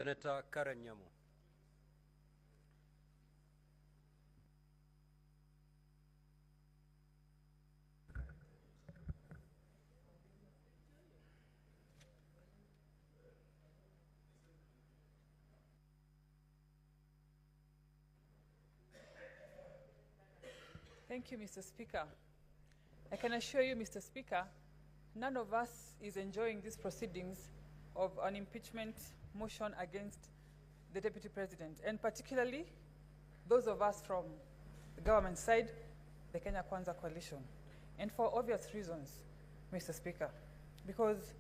Senator Nyamu. Thank you, Mr. Speaker. I can assure you, Mr. Speaker, none of us is enjoying these proceedings of an impeachment motion against the Deputy President, and particularly those of us from the government side, the Kenya Kwanza Coalition, and for obvious reasons, Mr. Speaker, because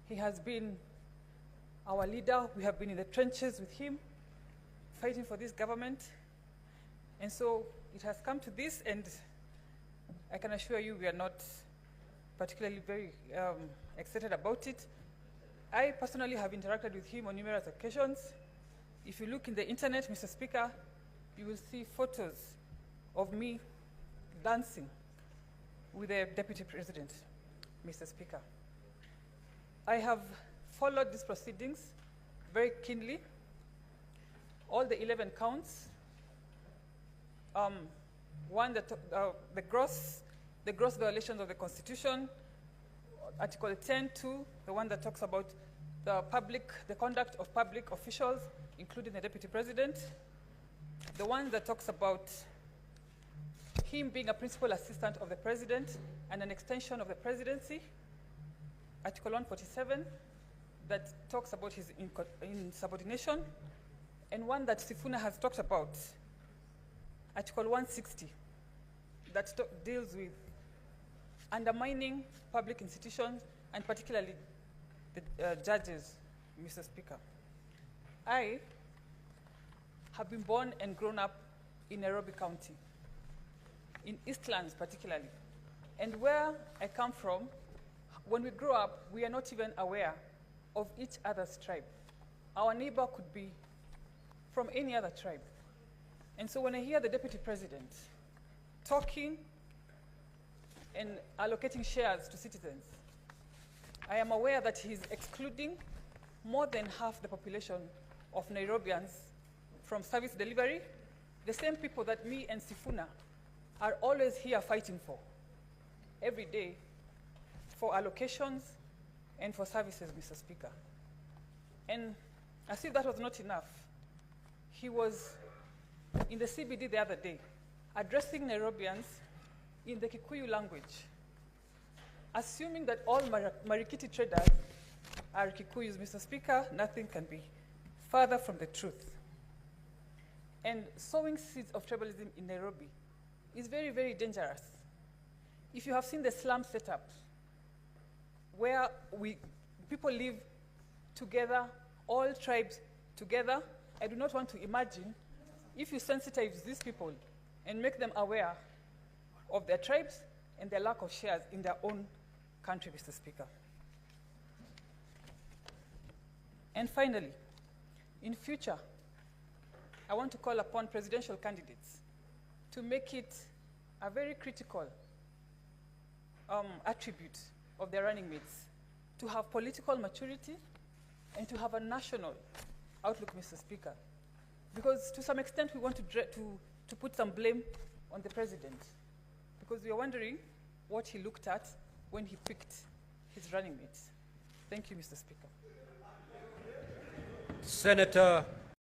he has been our leader. We have been in the trenches with him, fighting for this government, and so it has come to this, and I can assure you we are not particularly very excited about it. I personally have interacted with him on numerous occasions. If you look in the internet, Mr. Speaker, you will see photos of me dancing with the Deputy President, Mr. Speaker. I have followed these proceedings very keenly. All the 11 counts, one that the gross violations of the Constitution, Article 10(2), the one that talks about the conduct of public officials, including the Deputy President, the one that talks about him being a principal assistant of the President and an extension of the presidency, Article 147, that talks about his insubordination, and one that Sifuna has talked about, Article 160, that deals with undermining public institutions, and particularly the judges, Mr. Speaker. I have been born and grown up in Nairobi County, in Eastlands particularly. And where I come from, when we grow up, we are not even aware of each other's tribe. Our neighbor could be from any other tribe. And so when I hear the Deputy President talking and allocating shares to citizens, I am aware that he's excluding more than half the population of Nairobians from service delivery, the same people that me and Sifuna are always here fighting for, every day, for allocations and for services, Mr. Speaker. And as if that was not enough, he was in the CBD the other day, addressing Nairobians in the Kikuyu language, assuming that all Marikiti traders are Kikuyus. Mr. Speaker, nothing can be further from the truth. And sowing seeds of tribalism in Nairobi is very, very dangerous. If you have seen the slum setup, where people live together, all tribes together, I do not want to imagine if you sensitize these people and make them aware of their tribes and their lack of shares in their own country, Mr. Speaker. And finally, in future, I want to call upon presidential candidates to make it a very critical attribute of their running mates, to have political maturity and to have a national outlook, Mr. Speaker. Because to some extent, we want to put some blame on the president, because we are wondering what he looked at when he picked his running mates. Thank you, Mr. Speaker. Senator